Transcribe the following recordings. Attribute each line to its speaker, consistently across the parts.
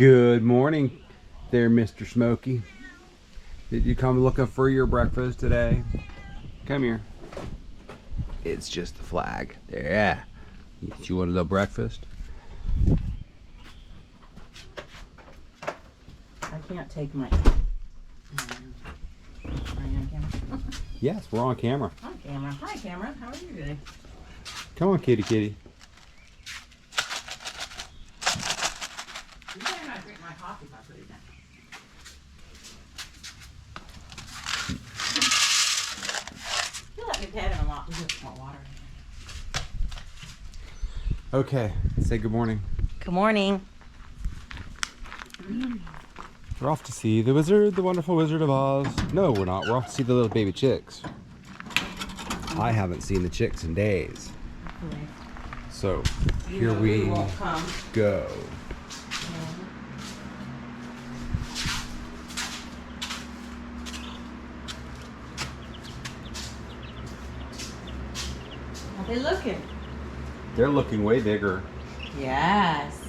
Speaker 1: Good morning there, Mr. Smokey. Did you come looking for your breakfast today? Come here. It's just the flag. Yeah. You want a little breakfast?
Speaker 2: I can't take my... Are you on camera?
Speaker 1: Yes, we're on camera.
Speaker 2: On camera. Hi, camera. How are you today?
Speaker 1: Come on, kitty kitty.
Speaker 2: You better not drink my coffee if I put it down. You let me pet him a lot. We just want water.
Speaker 1: Okay, say good morning.
Speaker 2: Good morning.
Speaker 1: We're off to see the wizard, the wonderful Wizard of Oz. No, we're not. We're off to see the little baby chicks. I haven't seen the chicks in days.
Speaker 2: Okay.
Speaker 1: So here we
Speaker 2: won't come.
Speaker 1: go.
Speaker 2: How they looking?
Speaker 1: They're looking way bigger.
Speaker 2: Yes.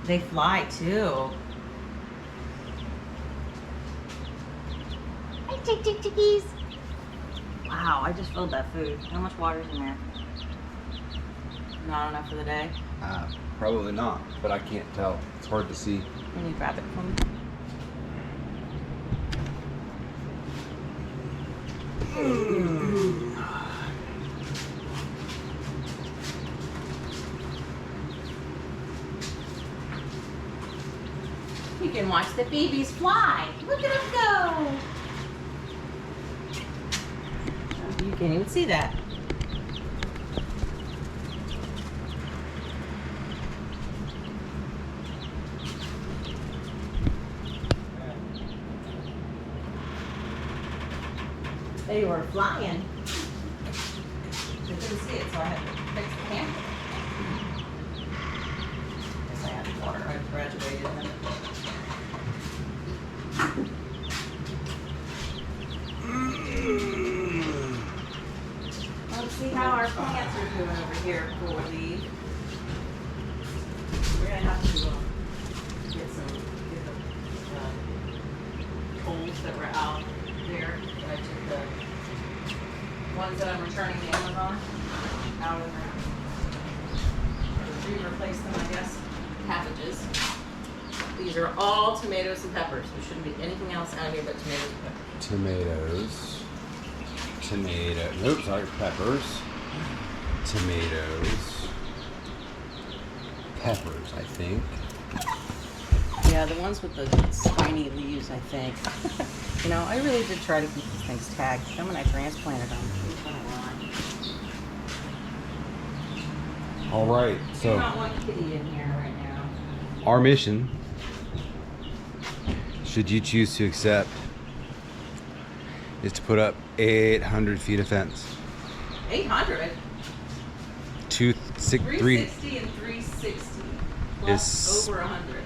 Speaker 2: They fly too. Hey, chickies. Wow, I just filled that food. How much water's in there? Not enough for the day?
Speaker 1: Probably not, but I can't tell. It's hard to see.
Speaker 2: Can you grab it for me? You can watch the babies fly. Look at them go. You can't even see that. They were flying. They couldn't see it, so I had to fix the camera. Guess I had water. I graduated. Let's see how our plants are doing over here before we leave. We're gonna have to get the poles that were out there. I took the ones that I'm returning to Amazon out of the ground. Replace them, I guess. Cabbages. These are all tomatoes and peppers. There shouldn't be anything else out here but tomatoes and peppers.
Speaker 1: Nope, sorry, peppers. Tomatoes. Peppers, I think.
Speaker 2: Yeah, the ones with the spiny leaves, I think. You know, I really did try to keep these things tagged. Then when I transplanted them,
Speaker 1: All right,
Speaker 2: There's
Speaker 1: so
Speaker 2: not one kitty in here right now.
Speaker 1: our mission, should you choose to accept, is to put up 800 feet of fence.
Speaker 2: 800? 360 and 360 plus over 100.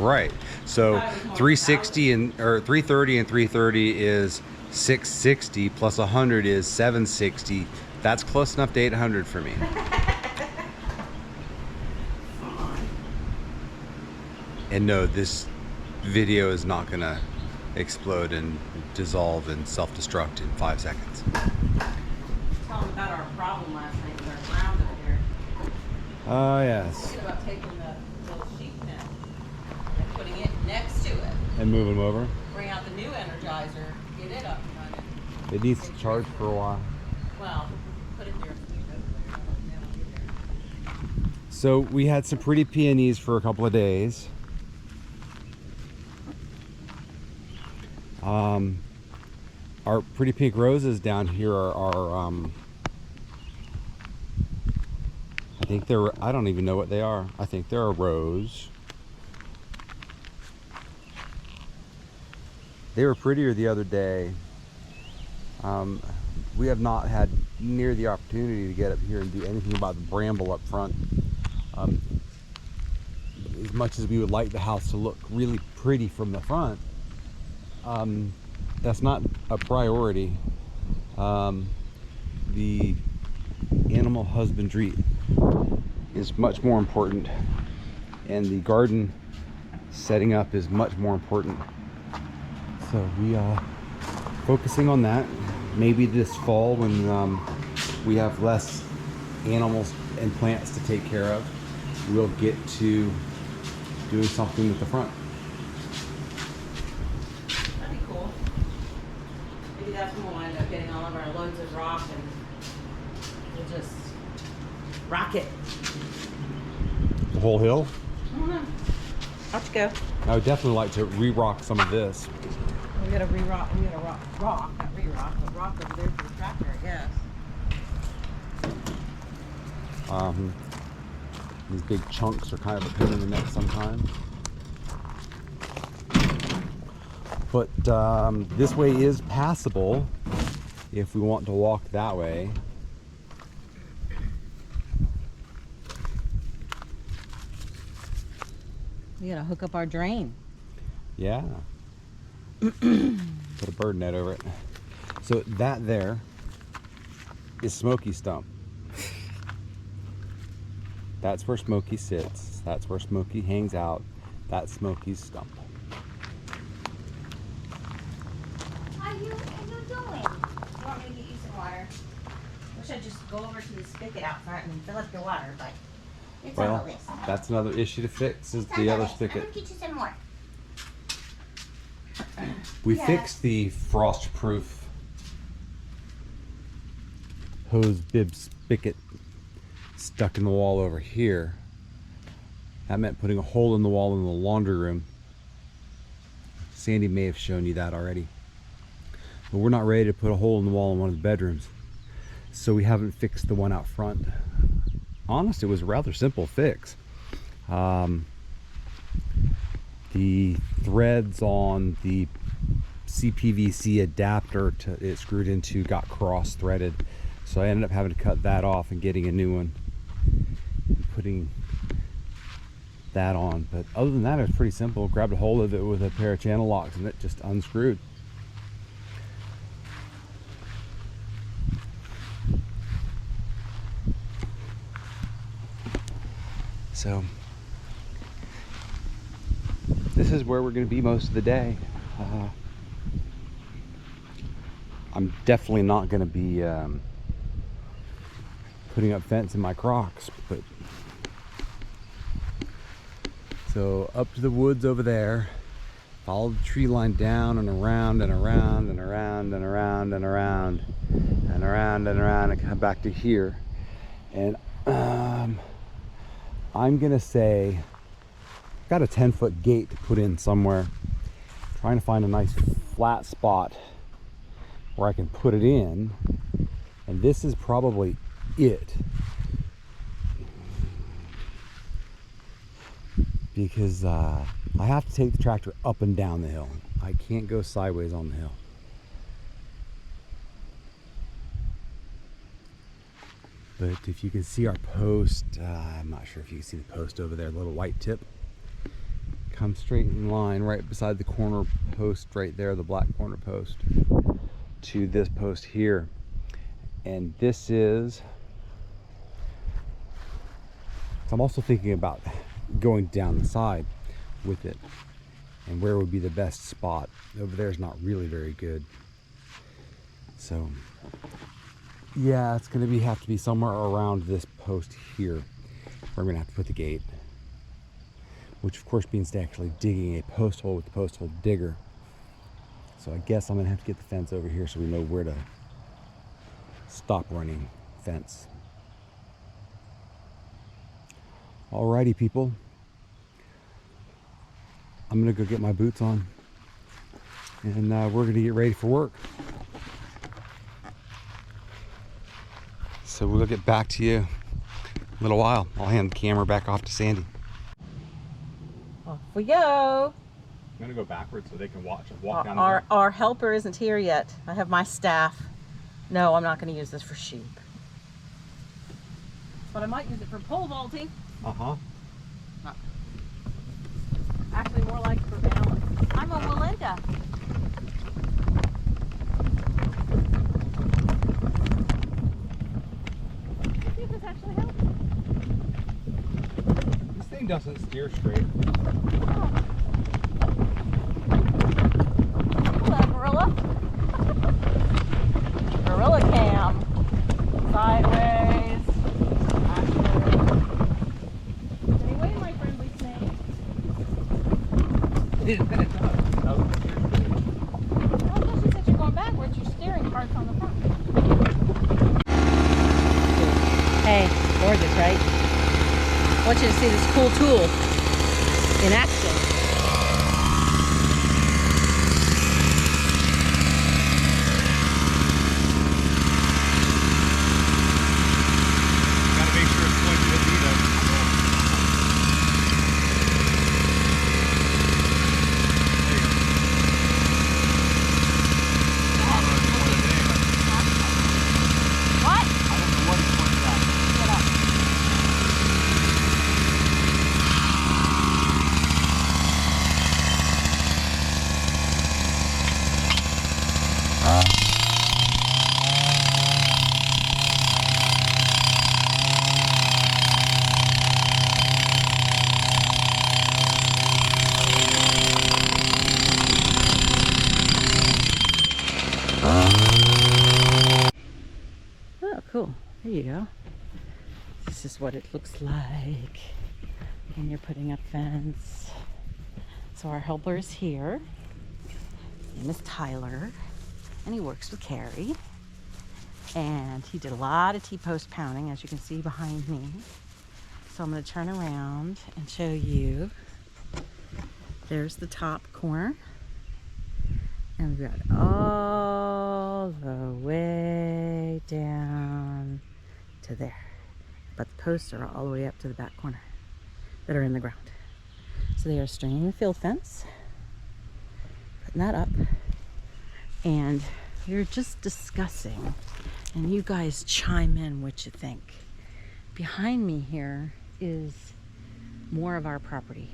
Speaker 1: Right. So 360 or 330 and 330 is 660 plus 100 is 760. That's close enough to 800 for me. And no, this video is not gonna explode and dissolve and self-destruct in 5 seconds.
Speaker 2: Tell them about our problem last night with our ground over here.
Speaker 1: Oh, yes.
Speaker 2: Thinking about taking the little sheep net and putting it next to it.
Speaker 1: And move them over.
Speaker 2: Bring out the new Energizer, get it up and running.
Speaker 1: It needs to charge for a while.
Speaker 2: Well, put it there.
Speaker 1: So we had some pretty peonies for a couple of days. Our pretty pink roses down here are I think I don't even know what they are. I think they're a rose. They were prettier the other day. We have not had near the opportunity to get up here and do anything about the bramble up front. As much as we would like the house to look really pretty from the front, that's not a priority. The animal husbandry is much more important, and the garden setting up is much more important. So we are focusing on that. Maybe this fall when we have less animals and plants to take care of, we'll get to doing something with the front.
Speaker 2: That'd be cool. Maybe that's when we'll end up getting all of our loads of rock and we'll just rock it.
Speaker 1: The whole hill?
Speaker 2: Out you go.
Speaker 1: I would definitely like to re-rock some of this.
Speaker 2: We gotta re-rock, rock, not re-rock, but rock over there for the tractor, I guess.
Speaker 1: These big chunks are kind of a pain in the neck sometimes. But this way is passable if we want to walk that way.
Speaker 2: We gotta hook up our drain.
Speaker 1: Yeah. Put a bird net over it. So that there is Smokey Stump. That's where Smokey sits. That's where Smokey hangs out. That's Smokey's stump.
Speaker 3: What are you doing? You want me to get you some water? Wish I'd just go over to the spigot out front and fill up your water, but it's on
Speaker 1: Well,
Speaker 3: the list.
Speaker 1: that's another issue to fix, is
Speaker 3: It's on
Speaker 1: the other
Speaker 3: list. I'm
Speaker 1: spigot.
Speaker 3: gonna get you some more.
Speaker 1: We
Speaker 3: Yeah.
Speaker 1: fixed the frost-proof hose bib spigot stuck in the wall over here. That meant putting a hole in the wall in the laundry room. Sandy may have shown you that already. But we're not ready to put a hole in the wall in one of the bedrooms. So we haven't fixed the one out front. Honest, it was a rather simple fix. The threads on the CPVC adapter to it screwed into got cross-threaded, so I ended up having to cut that off and getting a new one and putting that on. But other than that, it was pretty simple. Grabbed a hold of it with a pair of channel locks and it just unscrewed. So this is where we're going to be most of the day. I'm definitely not going to be putting up fence in my Crocs, but so up to the woods over there, follow the tree line down and around and around and around and around and around and around and around and come back to here. And I'm gonna say I've got a 10-foot gate to put in somewhere. Trying to find a nice flat spot where I can put it in, and this is probably it, because I have to take the tractor up and down the hill. I can't go sideways on the hill. But if you can see our post, I'm not sure if you can see the post over there, the little white tip. Come straight in line right beside the corner post right there, the black corner post, to this post here. And this is, I'm also thinking about going down the side with it, and where would be the best spot. Over there is not really very good. So yeah, it's gonna have to be somewhere around this post here where I'm gonna have to put the gate, which of course means actually digging a post hole with the post hole digger. So I guess I'm gonna have to get the fence over here so we know where to stop running fence. Alrighty, people. I'm gonna go get my boots on, and we're gonna get ready for work. So we'll get back to you in a little while. I'll hand the camera back off to Sandy.
Speaker 2: Off we go.
Speaker 1: I'm gonna go backwards so they can walk down the road.
Speaker 2: Our helper isn't here yet. I have my staff. No, I'm not going to use this for sheep. But I might use it for pole vaulting.
Speaker 1: Uh-huh.
Speaker 2: Actually, more like for balance. I'm a Walinda. See if this actually helps.
Speaker 1: This thing doesn't steer straight.
Speaker 2: Oh.
Speaker 1: didn't finish up.
Speaker 3: Oh, just said you're going backwards. Your steering part's on the front.
Speaker 2: Hey, gorgeous, right? I want you to see this cool tool in action.
Speaker 1: Gotta make sure it's pointed at me though.
Speaker 3: What?
Speaker 1: I don't know what he's pointed at.
Speaker 3: Shut up.
Speaker 2: Oh, cool. There you go. This is what it looks like when you're putting up fence. So our helper is here. His name is Tyler, and he works with Carrie. And he did a lot of T-post pounding, as you can see behind me. So I'm going to turn around and show you. There's the top corner. And we've got all the way down to there. But the posts are all the way up to the back corner that are in the ground. So they are stringing the field fence, putting that up. And we were just discussing, and you guys chime in what you think. Behind me here is more of our property.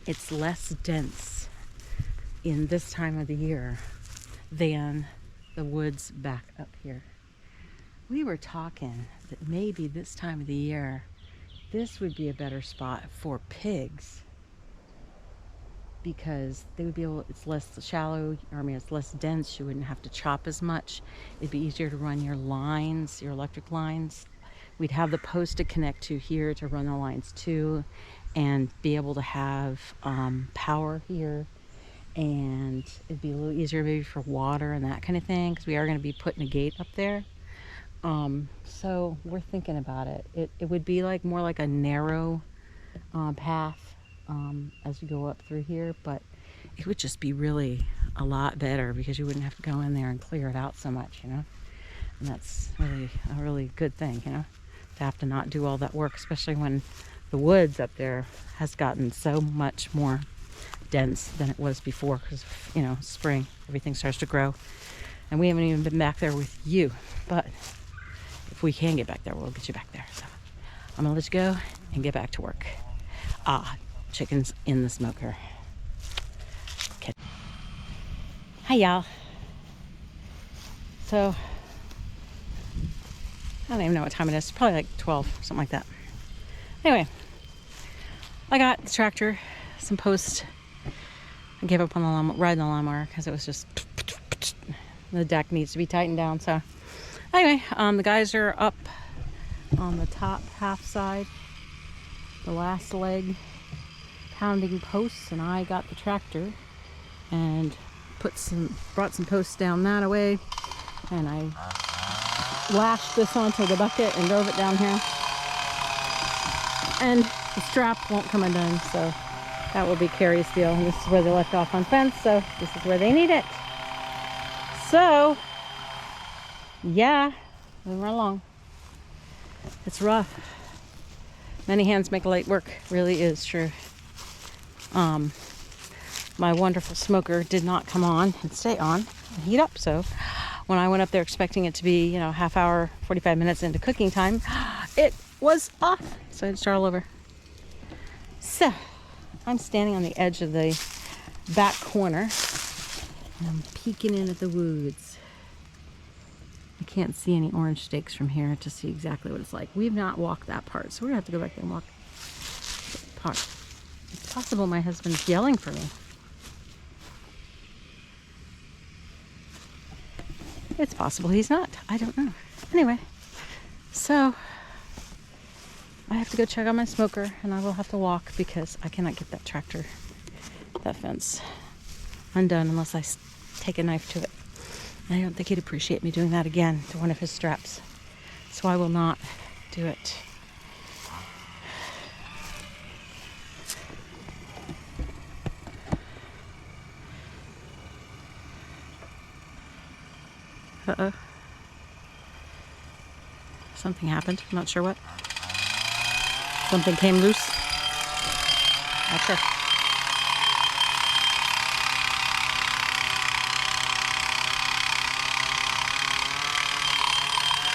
Speaker 2: It's less dense in this time of the year than the woods back up here. We were talking that maybe this time of the year, this would be a better spot for pigs, because they would be able, it's less shallow, it's less dense, you wouldn't have to chop as much. It'd be easier to run your lines, your electric lines. We'd have the post to connect to here to run the lines to, and be able to have power here. And it'd be a little easier maybe for water and that kind of thing, because we are going to be putting a gate up there. So we're thinking about it. It would be like more like a narrow path as you go up through here, but it would just be really a lot better, because you wouldn't have to go in there and clear it out so much, you know. And that's really a really good thing, you know, to have to not do all that work, especially when the woods up there has gotten so much more dense than it was before, because, you know, spring, everything starts to grow. And we haven't even been back there with you, but if we can get back there, we'll get you back there. So I'm gonna let you go and get back to work. Chicken's in the smoker. Okay. Hi y'all. So I don't even know what time it is. It's probably like 12, something like that. Anyway, I got the tractor, some posts. I gave up on the riding the lawnmower because it was just, the deck needs to be tightened down. So anyway, the guys are up on the top half side, the last leg, pounding posts, and I got the tractor and brought some posts down that way, and I lashed this onto the bucket and drove it down here. And the strap won't come undone, so that will be Carrie's deal. And this is where they left off on fence, so this is where they need it. So, yeah, moving right along. It's rough. Many hands make light work, really is true. My wonderful smoker did not come on and stay on and heat up, so when I went up there expecting it to be, you know, half hour, 45 minutes into cooking time, it was off, so I had to start all over. So I'm standing on the edge of the back corner, and I'm peeking in at the woods. I can't see any orange stakes from here to see exactly what it's like. We've not walked that part, so we're gonna have to go back there and walk the part. It's possible my husband's yelling for me. It's possible he's not. I don't know. Anyway, so I have to go check on my smoker, and I will have to walk because I cannot get that tractor that fence undone unless I take a knife to it. And I don't think he'd appreciate me doing that again to one of his straps. So I will not do it. Uh-oh. Something happened. I'm not sure what. Something came loose. Not sure.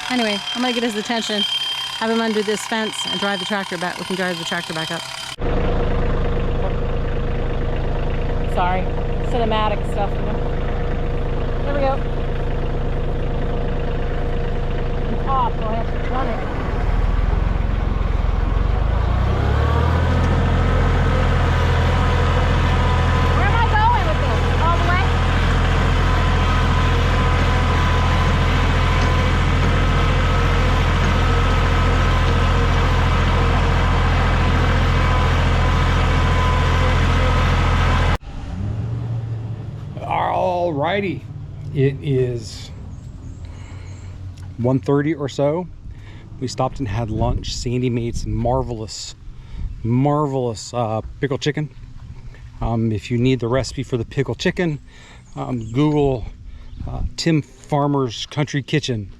Speaker 2: Anyway, I'm gonna get his attention, have him undo this fence and drive the tractor back. We can drive the tractor back up. Sorry, cinematic stuff, you know. There we go. It's off, so I have to run it. Where am I going with this? All the way?
Speaker 1: Alrighty, it is 1:30 or so. We stopped and had lunch. Sandy made some marvelous pickled chicken. If you need the recipe for the pickled chicken, Google Tim Farmer's Country Kitchen,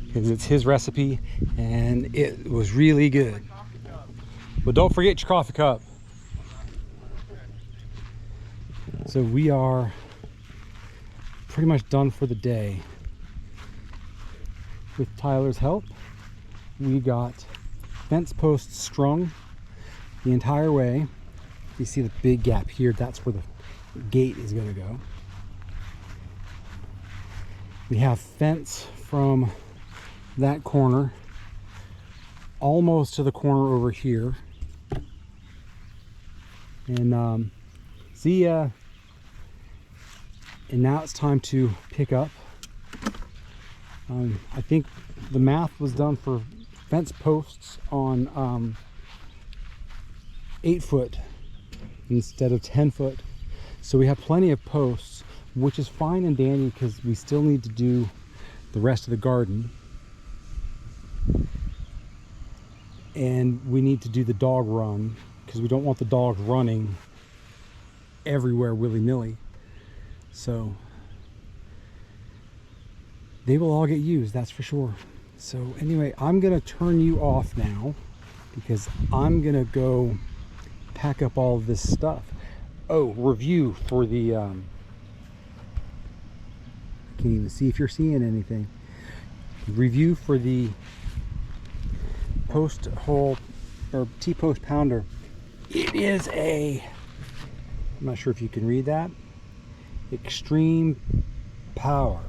Speaker 1: because it's his recipe and it was really good. But don't forget your coffee cup. So we are pretty much done for the day. With Tyler's help, we got fence posts strung the entire way. You see the big gap here, that's where the gate is going to go. We have fence from that corner almost to the corner over here. And see ya. And now it's time to pick up. I think the math was done for fence posts on 8 foot instead of 10 foot. So we have plenty of posts, which is fine and dandy because we still need to do the rest of the garden. And we need to do the dog run because we don't want the dogs running everywhere willy-nilly. So they will all get used, that's for sure. So anyway, I'm gonna turn you off now because I'm gonna go pack up all of this stuff. Oh, review for the I can't even see if you're seeing anything. Review for the post hole or T-post pounder. It is a, I'm not sure if you can read that, extreme power.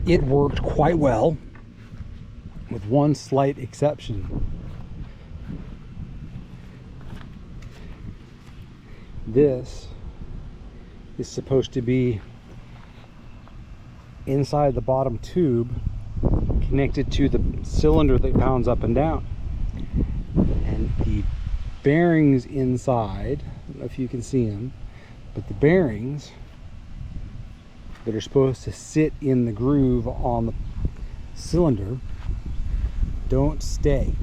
Speaker 1: It worked quite well with one slight exception. This is supposed to be inside the bottom tube connected to the cylinder that pounds up and down, and the bearings inside, I don't know if you can see them, but the bearings that are supposed to sit in the groove on the cylinder don't stay.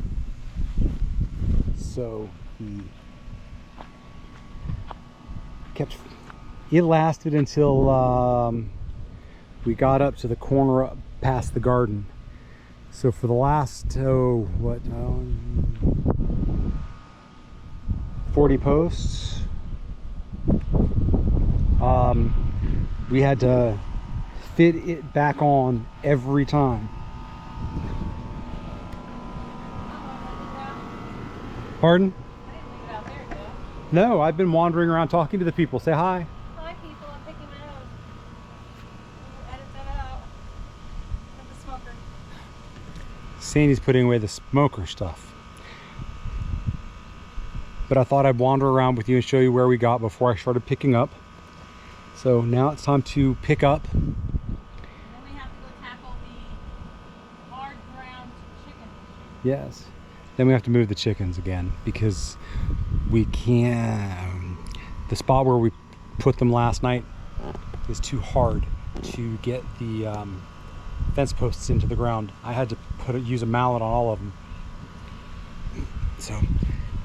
Speaker 1: So he kept, it lasted until we got up to the corner up past the garden. So for the last 40 posts, we had to fit it back on every time. Pardon? No, I've been wandering around talking to the people. Say hi.
Speaker 2: Hi people, I'm picking my nose. Edit that out. Of the smoker.
Speaker 1: Sandy's putting away the smoker stuff. But I thought I'd wander around with you and show you where we got before I started picking up. So now it's time to pick up.
Speaker 2: And then we have to go tackle the hard ground chicken.
Speaker 1: Yes. Then we have to move the chickens again because we can't.
Speaker 4: the spot where we put them last night is too hard to get the fence posts into the ground. I had to use a mallet on all of them. So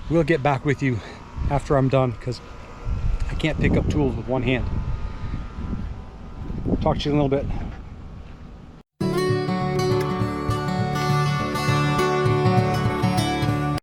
Speaker 4: we'll get back with you after I'm done, because I can't pick up tools with one hand. Talk to you in a little bit.